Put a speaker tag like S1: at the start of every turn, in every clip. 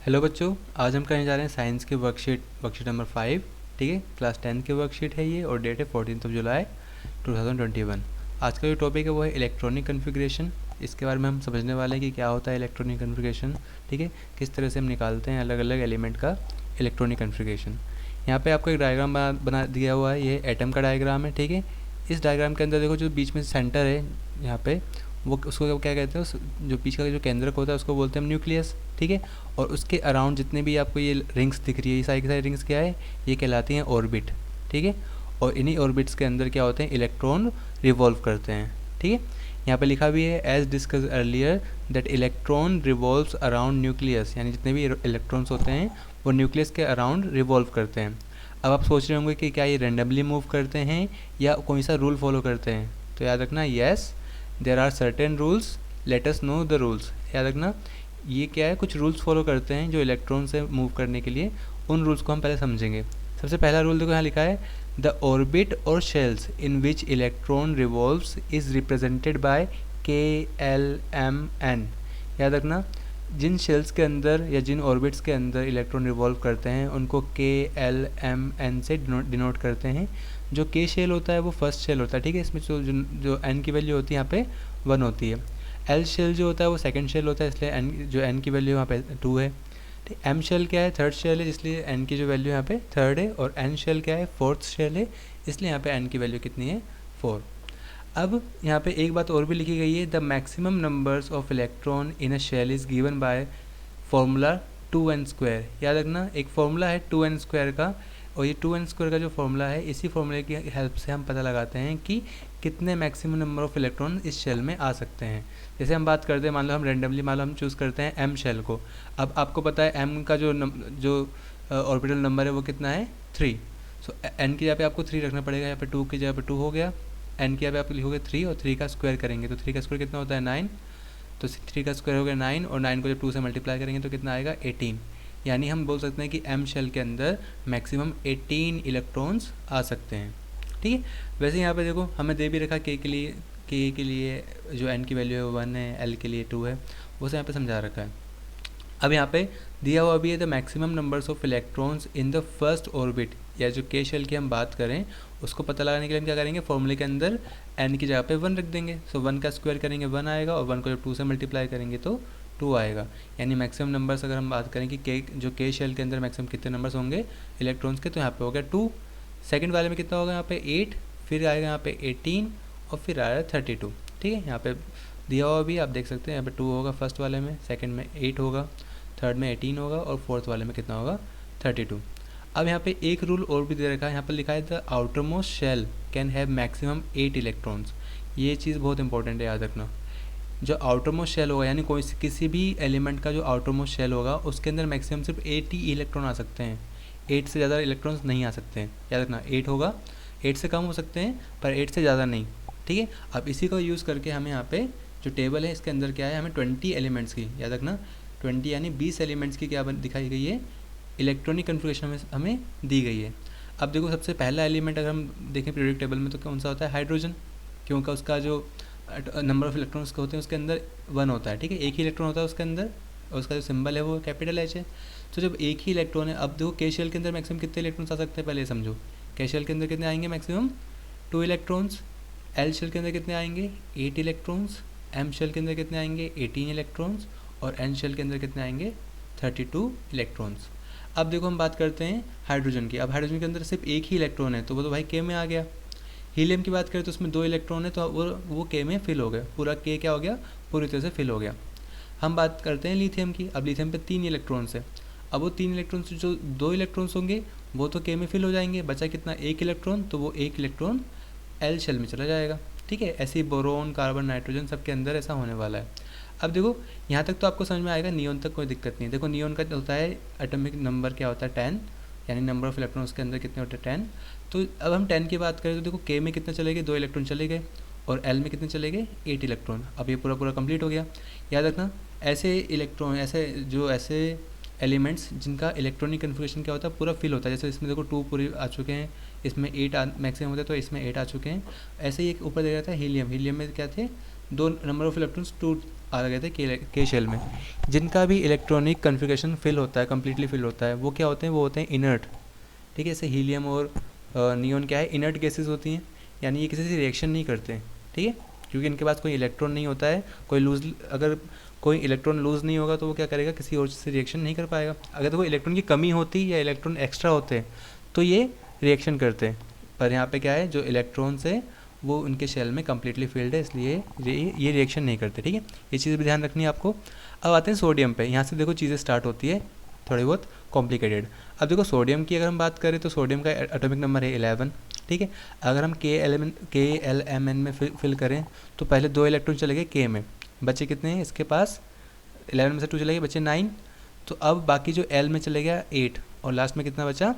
S1: Hello बच्चों, आज हम करने जा रहे हैं साइंस के वर्कशीट नंबर 5। ठीक है, क्लास 10 की वर्कशीट है ये और डेट है 14 जुलाई 2021। आज का जो टॉपिक है वो है इलेक्ट्रॉनिक कन्फिग्रेशन। इसके बारे में हम समझने वाले हैं कि क्या होता है इलेक्ट्रॉनिक कन्फिग्रेशन। ठीक है, किस तरह से हम निकालते हैं अलग अलग एलिमेंट का इलेक्ट्रॉनिक कन्फिग्रेशन। यहाँ पे आपको एक डायग्राम बना दिया हुआ है, ये एटम का डायग्राम है। ठीक है, इस डायग्राम के अंदर देखो जो बीच में सेंटर है यहाँ पे, वो उसको क्या कहते हैं, जो बीच का जो केंद्रक होता है उसको बोलते हैं हम न्यूक्लियस। ठीक है, और उसके अराउंड जितने भी आपको ये रिंग्स दिख रही है, ये सारी की सारी रिंग्स क्या है, ये कहलाती हैं ऑर्बिट। ठीक है, और इन्हीं ऑर्बिट्स के अंदर क्या होते हैं, इलेक्ट्रॉन रिवॉल्व करते हैं। ठीक है, यहाँ पे लिखा भी है as discuss earlier that electron revolves around nucleus, यानी जितने भी इलेक्ट्रॉन्स होते हैं वो न्यूक्लियस के अराउंड रिवॉल्व करते हैं। अब आप सोच रहे होंगे कि क्या ये रेंडमली मूव करते हैं या कोई सा रूल फॉलो करते हैं, तो याद रखना yes there are certain rules, let us know the rules. याद रखना ये क्या है, कुछ रूल्स फॉलो करते हैं जो इलेक्ट्रॉन से मूव करने के लिए, उन रूल्स को हम पहले समझेंगे। सबसे पहला रूल देखो यहाँ लिखा है द ऑर्बिट और shells in which electron revolves is represented by KLMN। याद रखना जिन शेल्स के अंदर या जिन ऑर्बिट्स के अंदर इलेक्ट्रॉन रिवॉल्व करते हैं उनको KLMN से डिनोट करते हैं। जो K शेल होता है वो फर्स्ट शेल होता है। ठीक है, इसमें जो N की वैल्यू होती है यहाँ पे 1 होती है। L शेल जो होता है वो सेकंड शेल होता है, इसलिए N की वैल्यू यहाँ पे 2 है। ठीक, M शेल क्या है, थर्ड शेल है, इसलिए N की जो वैल्यू यहाँ पे 3 है। और N शेल क्या है, फोर्थ शेल है, इसलिए यहाँ पे N की वैल्यू कितनी है, 4। अब यहाँ पे एक बात और भी लिखी गई है, the maximum numbers of electron in a shell is given by formula 2n²। याद रखना एक फॉर्मूला है 2n² का, और ये 2n² का जो फॉर्मूला है, इसी फॉर्मूले की हेल्प से हम पता लगाते हैं कि कितने मैक्सिमम नंबर ऑफ इलेक्ट्रॉन इस शेल में आ सकते हैं। जैसे हम बात करते हैं, मान लो हम रेंडमली मान लो हम चूज़ करते हैं M शेल को। अब आपको पता है M का जो ऑर्बिटल नंबर है वो कितना है, 3। सो N की जगह पे आपको 3 रखना पड़ेगा, यहाँ पे 2 की जगह पे 2 हो गया। N की जगह पे आप लिखोगे 3 और 3 का स्क्वायर करेंगे तो 3 का स्क्वायर कितना होता है, 9। तो 3 का स्क्वायर हो गया 9, और 9 को जब 2 से मल्टीप्लाई करेंगे तो कितना आएगा, 18। यानी हम बोल सकते हैं कि M शेल के अंदर मैक्सिमम 18 इलेक्ट्रॉन्स आ सकते हैं। ठीक है, वैसे यहाँ पे देखो हमें दे भी रखा K के लिए जो N की वैल्यू है 1 है, L के लिए 2 है, वो सब यहाँ पे समझा रखा है। अब यहाँ पे दिया हुआ भी है the maximum numbers of electrons in the first orbit, या जो K शेल की हम बात करें उसको पता लगाने के लिए हम क्या करेंगे, फॉर्मूले के अंदर N की जगह पे 1 रख देंगे। सो 1 का स्क्वायर करेंगे 1 आएगा, और 1 को जब 2 से मल्टीप्लाई करेंगे तो 2 आएगा। यानी मैक्सिमम नंबर्स अगर हम बात करें कि जो K शेल के अंदर मैक्सिमम कितने नंबर्स होंगे इलेक्ट्रॉन्स के, तो यहाँ पे हो गया 2। सेकेंड वाले में कितना होगा, यहाँ पे 8, फिर आएगा यहाँ पे 18, और फिर आएगा 32। ठीक है, यहाँ पे दिया हुआ भी आप देख सकते हैं, यहाँ पे 2 होगा फर्स्ट वाले में, सेकंड में 8 होगा, थर्ड में 18 होगा, और फोर्थ वाले में कितना होगा, 32। अब यहाँ पे एक रूल और भी दे रखा है, यहाँ पर लिखा है the outermost shell can have maximum 8 electrons. ये चीज़ बहुत इंपॉर्टेंट है, याद रखना। जो आउटर मोस्ट शेल होगा, यानी कोई किसी भी एलिमेंट का जो आउटर मोस्ट शेल होगा उसके अंदर मैक्सिमम सिर्फ 8 ही इलेक्ट्रॉन आ सकते हैं, 8 से ज़्यादा इलेक्ट्रॉन्स नहीं आ सकते हैं। याद रखना 8 होगा, 8 से कम हो सकते हैं पर 8 से ज़्यादा नहीं। ठीक है, अब इसी को यूज़ करके हमें यहाँ पे जो टेबल है इसके अंदर क्या है, हमें 20 एलिमेंट्स की, याद रखना 20 यानी 20 एलिमेंट्स की क्या दिखाई गई है, इलेक्ट्रॉनिक कन्फिग्रेशन में हमें दी गई है। अब देखो सबसे पहला एलिमेंट अगर हम देखें पीरियोडिक टेबल में तो कौन सा होता है, हाइड्रोजन, क्योंकि उसका जो नंबर ऑफ इलेक्ट्रॉन्स होते हैं उसके अंदर 1 होता है। ठीक है, एक ही इलेक्ट्रॉन होता है उसके अंदर, और उसका जो सिंबल है वो कैपिटल H है। तो जब एक ही इलेक्ट्रॉन है, अब देखो K शेल के अंदर मैक्सिमम कितने इलेक्ट्रॉन्स आ सकते हैं, पहले समझो। K शेल के अंदर कितने आएंगे, मैक्सिमम 2 इलेक्ट्रॉन्स। L शेल के अंदर कितने आएंगे, 8 इलेक्ट्रॉन्स। M शेल के अंदर कितने आएंगे, 18 इलेक्ट्रॉन्स। और N शेल के अंदर कितने आएंगे, 32 इलेक्ट्रॉन्स। अब देखो हम बात करते हैं हाइड्रोजन की। अब हाइड्रोजन के अंदर सिर्फ एक ही इलेक्ट्रॉन है तो वो तो भाई K में आ गया। हीलियम की बात करें तो उसमें 2 इलेक्ट्रॉन है तो वो K में फिल हो गया, पूरा K क्या हो गया, पूरी तरह से फिल हो गया। हम बात करते हैं लिथियम की। अब लिथियम पे 3 इलेक्ट्रॉन्स है, अब वो 3 इलेक्ट्रॉन्स जो 2 इलेक्ट्रॉन्स होंगे वो तो K में फिल हो जाएंगे, बचा कितना, 1 इलेक्ट्रॉन, तो वो 1 इलेक्ट्रॉन L शेल में चला जाएगा। ठीक है, ऐसे ही बोरोन, कार्बन, नाइट्रोजन सबके अंदर ऐसा होने वाला है। अब देखो यहाँ तक तो आपको समझ में आएगा, नियोन तक कोई दिक्कत नहीं है। देखो नियोन का होता है एटॉमिक नंबर क्या होता है, 10, यानी नंबर ऑफ इलेक्ट्रॉन्स के अंदर कितने होते हैं, 10। तो अब हम 10 की बात करें तो देखो K में कितने चले गए, 2 इलेक्ट्रॉन चले गए, और L में कितने चले गए, 8 इलेक्ट्रॉन। अब ये पूरा कंप्लीट हो गया। याद रखना ऐसे इलेक्ट्रॉन, ऐसे एलिमेंट्स जिनका इलेक्ट्रॉनिक कन्फिग्रेशन क्या होता है, पूरा फिल होता है। जैसे इसमें देखो 2 पूरे आ चुके हैं, इसमें 8 मैक्सिमम होते हैं तो इसमें 8 आ चुके हैं। ऐसे ही एक ऊपर दे रहा था हीलियम, हीलियम में क्या थे, दो नंबर ऑफ इलेक्ट्रॉन्स 2 आ गए थे के शेल में। जिनका भी इलेक्ट्रॉनिक कन्फिगरेशन फिल होता है, कम्प्लीटली फिल होता है, वो क्या होते हैं, वो होते हैं इनर्ट। ठीक है, जैसे हीलियम और नियॉन क्या है, इनर्ट गैसेस होती हैं, यानी ये किसी से रिएक्शन नहीं करते। ठीक है, क्योंकि इनके पास कोई इलेक्ट्रॉन नहीं होता है, कोई लूज, अगर कोई इलेक्ट्रॉन लूज़ नहीं होगा तो वो क्या करेगा, किसी और से रिएक्शन नहीं कर पाएगा। अगर तो कोई इलेक्ट्रॉन की कमी होती या इलेक्ट्रॉन एक्स्ट्रा होते तो ये रिएक्शन करते हैं। पर यहाँ पे क्या है, जो इलेक्ट्रॉन्स है वो उनके शेल में कम्प्लीटली फिल्ड है, इसलिए ये रिएक्शन नहीं करते। ठीक है, ये चीज़ भी ध्यान रखनी है आपको। अब आते हैं सोडियम पे। यहाँ से देखो चीज़ें स्टार्ट होती है थोड़ी बहुत कॉम्प्लिकेटेड। अब देखो सोडियम की अगर हम बात करें तो सोडियम का एटॉमिक नंबर है 11। ठीक है, अगर हम KLMN में फिल करें तो पहले 2 इलेक्ट्रॉन चले गए के में, बचे कितने हैं इसके पास, 11 में से 2 चले गए, बचे 9। तो अब बाकी जो L में चले गया 8 और लास्ट में कितना बचा,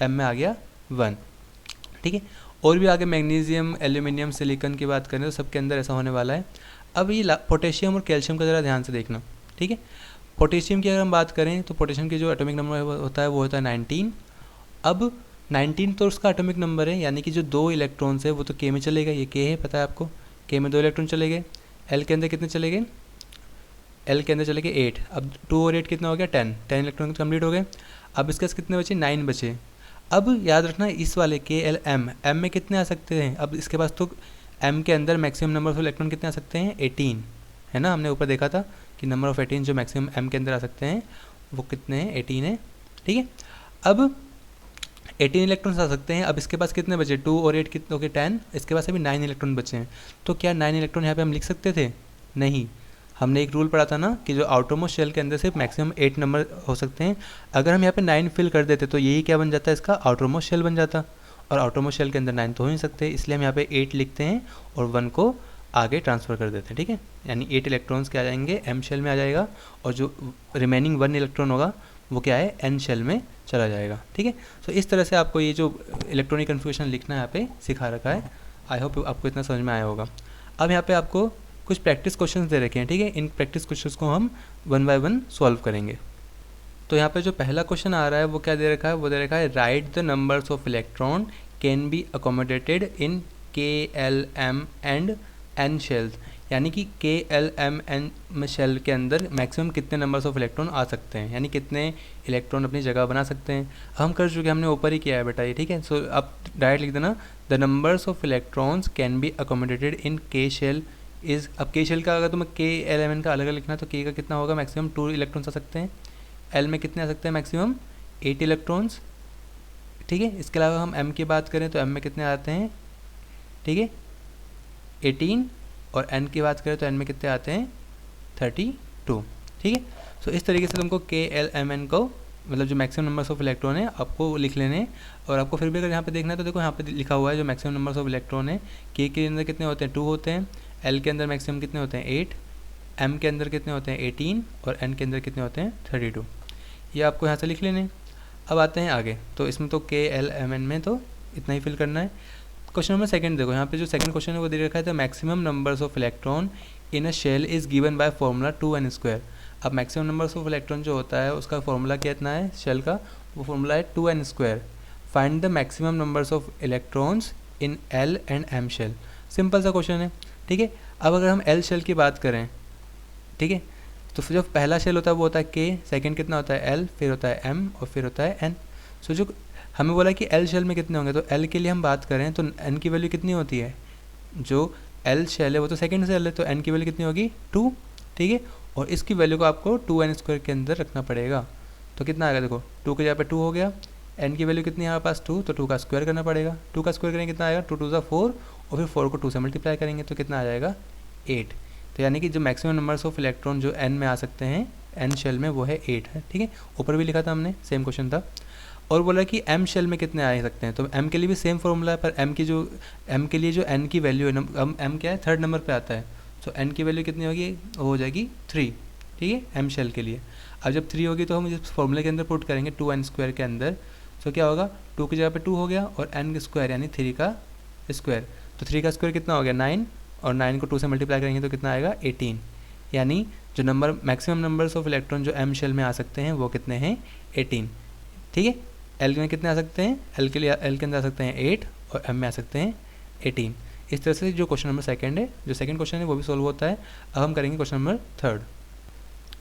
S1: M में आ गया 1। ठीक है, और भी आगे मैग्नीशियम, एल्यूमिनियम, सिलिकॉन की बात करें तो सबके अंदर ऐसा होने वाला है। अब ये पोटेशियम और कैल्शियम का ज़रा ध्यान से देखना। ठीक है, पोटेशियम की अगर हम बात करें तो पोटेशियम की जो एटॉमिक नंबर होता है वो होता है 19। अब 19 तो उसका एटॉमिक नंबर है, यानी कि जो 2 इलेक्ट्रॉन्स है वो तो के में चले गए, ये के है पता है आपको, के में 2 इलेक्ट्रॉन चले गए। एल के अंदर कितने चले गए, एल के अंदर चले गए 8। अब 2 और 8 कितना हो गया, 10 इलेक्ट्रॉन कंप्लीट हो गए। अब इसके पास कितने बचे, 9 बचे। अब याद रखना इस वाले KLM, M में कितने आ सकते हैं, अब इसके पास तो M के अंदर मैक्सिमम नंबर ऑफ इलेक्ट्रॉन कितने आ सकते हैं, 18 है ना। हमने ऊपर देखा था कि नंबर ऑफ 18 जो मैक्सिमम M के अंदर आ सकते हैं वो कितने हैं, 18 है। ठीक है, अब 18 इलेक्ट्रॉन्स आ सकते हैं। अब इसके पास कितने बचे, 2 और 8 कितने हो गए, 10। इसके पास अभी 9 इलेक्ट्रॉन बचे हैं। तो क्या 9 इलेक्ट्रॉन यहाँ पे हम लिख सकते थे, नहीं। हमने एक रूल पढ़ा था ना कि जो आउटरमोस्ट शेल के अंदर सिर्फ मैक्सिमम 8 नंबर हो सकते हैं। अगर हम यहाँ पे 9 फिल कर देते तो यही क्या बन जाता है, इसका आउटरमोस्ट शेल बन जाता, और आउटरमोस्ट शेल के अंदर 9 तो हो नहीं सकते, इसलिए हम यहाँ पे 8 लिखते हैं और 1 को आगे ट्रांसफ़र कर देते हैं। ठीक है, यानी 8 इलेक्ट्रॉन्स क्या आ जाएंगे, M शेल में आ जाएगा, और जो रिमेनिंग 1 इलेक्ट्रॉन होगा वो क्या है, N शेल में चला जाएगा। ठीक है, तो इस तरह से आपको ये जो इलेक्ट्रॉनिक कन्फिगरेशन लिखना है यहाँ पे सिखा रखा है। आई होप आपको इतना समझ में आया होगा। अब यहाँ पे आपको कुछ प्रैक्टिस क्वेश्चंस दे रखे हैं। ठीक है, इन प्रैक्टिस क्वेश्चंस को हम 1 बाय 1 सॉल्व करेंगे। तो यहाँ पे जो पहला क्वेश्चन आ रहा है वो क्या दे रखा है, वो दे रखा है right the numbers of electron can be accommodated in KLM and N shells, यानी कि KLM N शेल के अंदर मैक्सिमम कितने नंबर्स ऑफ इलेक्ट्रॉन आ सकते हैं, यानी कितने इलेक्ट्रॉन अपनी जगह बना सकते हैं। हम कर चुके, हमने ऊपर ही किया है बेटा ये। ठीक है, सो आप डायरेक्ट लिख देना, the numbers of electrons can be accommodated in K shell is. अब K शेल का अगर तुम्हें KLM का अलग अलग लिखना है तो K का कितना होगा, मैक्सिमम 2 इलेक्ट्रॉन्स आ सकते हैं। L में कितने आ सकते हैं, मैक्सिमम 8 इलेक्ट्रॉन्स। ठीक है, इसके अलावा हम M की बात करें तो M में कितने आते हैं, ठीक है 18, और N की बात करें तो N में कितने आते हैं 32। ठीक है, सो इस तरीके से तुमको KLMN को मतलब जो मैक्सिमम नंबर्स ऑफ इलेक्ट्रॉन है आपको लिख लेने हैं। और आपको फिर भी अगर यहाँ पे देखना है तो देखो यहाँ पे लिखा हुआ है जो मैक्सिमम नंबर्स ऑफ इलेक्ट्रॉन है, K के अंदर कितने होते हैं 2 होते हैं, L के अंदर मैक्सिमम कितने होते हैं 8, M के अंदर कितने होते हैं 18, और N के अंदर कितने होते हैं 32। ये आपको यहाँ से लिख लेने। अब आते हैं आगे, तो इसमें तो KLMN में तो इतना ही फिल करना है। क्वेश्चन नंबर सेकंड देखो, यहाँ पे जो सेकंड क्वेश्चन है वो दे रखा है the maximum numbers of electron in a shell is given by formula 2n²। अब मैक्सिमम नंबर्स ऑफ इलेक्ट्रॉन जो होता है उसका फॉर्मूला कितना है शेल का, वो फॉर्मूला है 2n²। Find the maximum numbers of electrons in L and M shell. Simple सा क्वेश्चन है। ठीक है, अब अगर हम L शेल की बात करें, ठीक है, तो जो पहला शेल होता है वो होता है K, सेकंड कितना होता है L, फिर होता है M और फिर होता है N। सो जो हमें बोला कि L शेल में कितने होंगे, तो L के लिए हम बात करें तो N की वैल्यू कितनी होती है, जो L शेल है वो तो सेकंड शेल है तो N की वैल्यू कितनी होगी 2। ठीक है, और इसकी वैल्यू को आपको 2n² के अंदर रखना पड़ेगा। तो कितना आएगा देखो, 2 के जगह पे 2 हो गया, N की वैल्यू कितनी है हमारे पास 2, तो 2 का स्क्वायर करना पड़ेगा। 2 का स्क्वायर करेंगे कितना आएगा, 2 2 4, और फिर 4 को 2 से मल्टीप्लाई करेंगे तो कितना आ जाएगा 8। तो यानी कि जो मैक्सिमम नंबर्स ऑफ इलेक्ट्रॉन जो N में आ सकते हैं N शेल में वो है 8 है। ठीक है, ऊपर भी लिखा था हमने, सेम क्वेश्चन था। और बोला कि M शेल में कितने आ सकते हैं, तो M के लिए भी सेम फॉर्मूला है, पर M के लिए जो N की वैल्यू है, M क्या है थर्ड नंबर पे आता है, तो N की वैल्यू कितनी होगी, हो जाएगी 3। ठीक है, M शेल के लिए। अब जब 3 होगी तो हम इस फॉर्मूले के अंदर पुट करेंगे 2n² के अंदर, तो क्या होगा 2 की जगह पे 2 हो गया और N स्क्वायर यानी 3 का स्क्वायर, तो 3 का स्क्वायर कितना हो गया 9, और 9 को 2 से मल्टीप्लाई करेंगे तो कितना आएगा 18। यानी जो number maximum numbers of electron जो M शेल में आ सकते हैं वो कितने हैं 18। ठीक है, L में कितने आ सकते हैं, L के लिए L के अंदर आ सकते हैं 8 और M में आ सकते हैं 18। इस तरह से जो क्वेश्चन नंबर सेकंड है, जो सेकंड क्वेश्चन है वो भी सोल्व होता है। अब हम करेंगे क्वेश्चन नंबर थर्ड।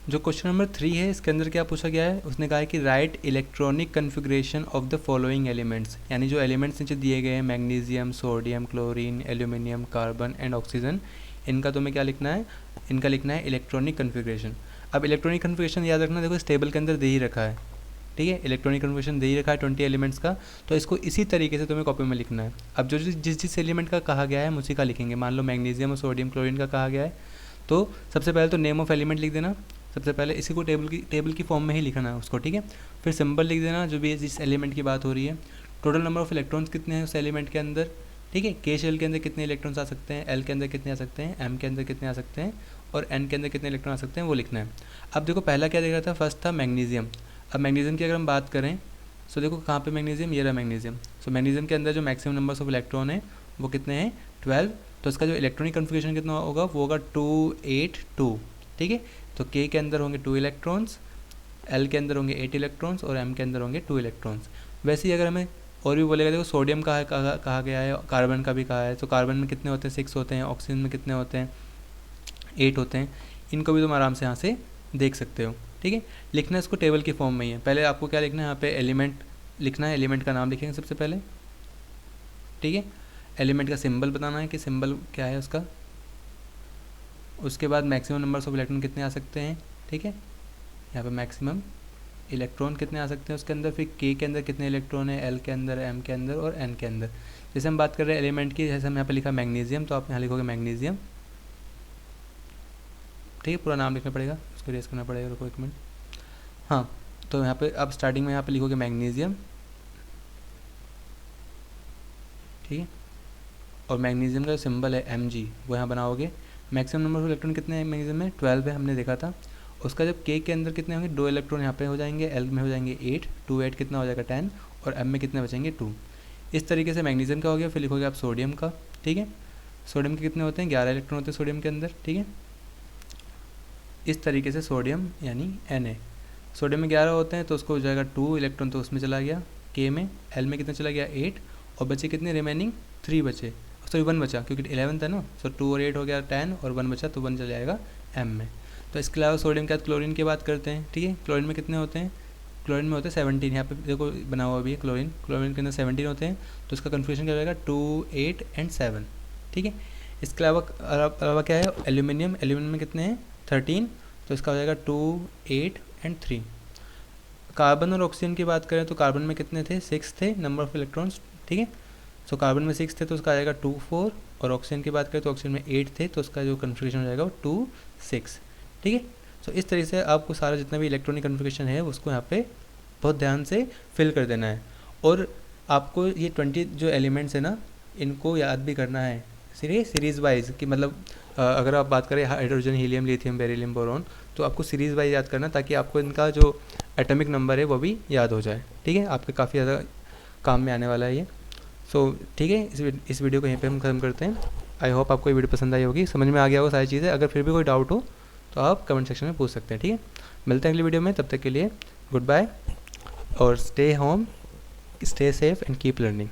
S1: जो क्वेश्चन नंबर 3 है इसके अंदर क्या पूछा गया है, उसने कहा है कि right electronic configuration of the following elements, यानी जो एलिमेंट्स नीचे दिए गए हैं magnesium, sodium, chlorine, aluminium, carbon and oxygen, इनका तुम्हें क्या लिखना है, इनका लिखना है इलेक्ट्रॉनिक कन्फिग्रेशन। अब इलेक्ट्रॉनिक कन्फिग्रेशन याद रखना, देखो इस टेबल के अंदर दे ही रखा है, ठीक है, इलेक्ट्रॉनिक कन्फिग्रेशन दे ही रखा है 20 एलिमेंट्स का, तो इसको इसी तरीके से तुम्हें कॉपी में लिखना है। अब जो जिस एलिमेंट का कहा गया है हम उसी का लिखेंगे। मान लो मैग्नीशियम और सोडियम क्लोरीन का कहा गया है, तो सबसे पहले तो नेम ऑफ एलिमेंट लिख देना, सबसे पहले इसी को टेबल की फॉर्म में ही लिखना है उसको, ठीक है। फिर सिंबल लिख देना जो भी जिस एलिमेंट की बात हो रही है, टोटल नंबर ऑफ इलेक्ट्रॉन्स कितने हैं उस एलिमेंट के अंदर, ठीक है, के शेल के अंदर कितने इलेक्ट्रॉन्स आ सकते हैं, एल के अंदर कितने आ सकते हैं, एम के अंदर कितने आ सकते हैं और एन के अंदर कितने इलेक्ट्रॉन आ सकते हैं वो लिखना है। अब देखो पहला क्या देख रहा था, फर्स्ट था मैग्नीशियम। अब मैग्नीशियम की अगर हम बात करें सो देखो कहाँ पे मैग्नीशियम, ये रहा मैग्नीशियम। सो मैग्नीशियम के अंदर जो मैक्सिमम नंबर्स ऑफ इलेक्ट्रॉन है वो कितने हैं 12, तो इसका जो इलेक्ट्रॉनिक कन्फिग्रेशन कितना होगा वो होगा 282, ठीक है। तो के अंदर होंगे 2 इलेक्ट्रॉन्स, एल के अंदर होंगे 8 इलेक्ट्रॉन्स और एम के अंदर होंगे 2 इलेक्ट्रॉन्स। वैसे ही अगर हमें और भी बोलेगा, देखो सोडियम कहा गया है, कार्बन का भी कहा है, तो कार्बन में कितने होते हैं 6 होते हैं, ऑक्सीजन में कितने होते हैं 8 होते हैं। इनको भी तुम आराम से यहाँ से देख सकते हो, ठीक है। लिखना इसको टेबल की फॉर्म में ही है। पहले आपको क्या लिखना है, यहाँ पे एलिमेंट लिखना है, एलिमेंट का नाम लिखेंगे सबसे पहले, ठीक है। एलिमेंट का सिंबल बताना है कि सिंबल क्या है उसका, उसके बाद मैक्सिमम नंबर्स ऑफ इलेक्ट्रॉन कितने आ सकते हैं, ठीक है, यहाँ पे मैक्सिमम इलेक्ट्रॉन कितने आ सकते हैं उसके अंदर, फिर के अंदर कितने इलेक्ट्रॉन है, एल के अंदर, एम के अंदर और एन के अंदर। जैसे हम बात कर रहे हैं एलिमेंट की, जैसे हम यहाँ पे लिखा मैग्नीशियम, तो आप यहाँ लिखोगे मैग्नीशियम, ठीक है, पूरा नाम लिखना पड़ेगा, उसको रेस करना पड़ेगा, रुको एक मिनट। हाँ, तो यहाँ पे अब स्टार्टिंग में यहाँ पे लिखोगे मैग्नीशियम, ठीक है, और मैग्नीशियम का सिंबल है Mg वो यहाँ बनाओगे। मैक्सिमम नंबर ऑफ इलेक्ट्रॉन कितने हैं मैग्नीशियम में 12 है, हमने देखा था। उसका जब के अंदर कितने होंगे 2 इलेक्ट्रॉन यहाँ पे हो जाएंगे, एल में हो जाएंगे 8, 2 8 कितना हो जाएगा 10 और एम में कितने बचेंगे 2। इस तरीके से मैग्नीशियम का हो गया। फिर लिखोगे आप सोडियम का, ठीक है, सोडियम के कितने होते हैं 11 इलेक्ट्रॉन होते हैं सोडियम के अंदर, ठीक है। इस तरीके से सोडियम यानी Na, सोडियम में 11 होते हैं तो उसको हो जाएगा 2 इलेक्ट्रॉन, तो उसमें चला गया के में, एल में कितना चला गया 8 और बचे कितने रिमेनिंग 3 बचे, सॉरी 1 बचा क्योंकि 11 था ना, सो 2 और 8 हो गया 10 और 1 बचा तो 1 चला जाएगा एम में। तो इसके अलावा सोडियम के बाद क्लोरीन की बात करते हैं, ठीक है। क्लोरीन में कितने होते हैं, क्लोरीन में होते हैं 17, यहाँ पे देखो बना हुआ भी है क्लोरीन के अंदर 17 होते हैं, तो इसका कन्फ्यूजन क्या हो जाएगा 2 8 एंड 7, ठीक है। इसके अलावा क्या है एल्यूमिनियम में कितने हैं 13, तो इसका हो जाएगा 2 8 एंड 3। कार्बन और ऑक्सीजन की बात करें तो कार्बन में कितने थे 6 थे नंबर ऑफ इलेक्ट्रॉन्स, ठीक है। सो कार्बन में 6 थे तो उसका आ जाएगा 2 4, और ऑक्सीजन की बात करें तो ऑक्सीजन में 8 थे तो उसका जो कन्फिग्रेशन हो जाएगा वो 2 6, ठीक है। सो इस तरीके से आपको सारा जितना भी इलेक्ट्रॉनिक कन्फिग्रेशन है उसको यहाँ पे बहुत ध्यान से फिल कर देना है। और आपको ये 20 जो एलिमेंट्स है ना इनको याद भी करना है सीरीज़ वाइज, कि मतलब अगर आप बात करें hydrogen, helium, lithium, beryllium, boron, तो आपको सीरीज़ वाइज याद करना ताकि आपको इनका जो एटॉमिक नंबर है वो भी याद हो जाए, ठीक है। आपके काफ़ी ज़्यादा काम में आने वाला है ये। सो ठीक है, इस वीडियो को यहीं पे हम खत्म करते हैं। आई होप आपको ये वीडियो पसंद आई होगी, समझ में आ गया होगा सारी चीज़ें। अगर फिर भी कोई डाउट हो तो आप कमेंट सेक्शन में पूछ सकते हैं, ठीक है। मिलते हैं अगली वीडियो में, तब तक के लिए गुड बाय और stay home, stay safe and keep learning.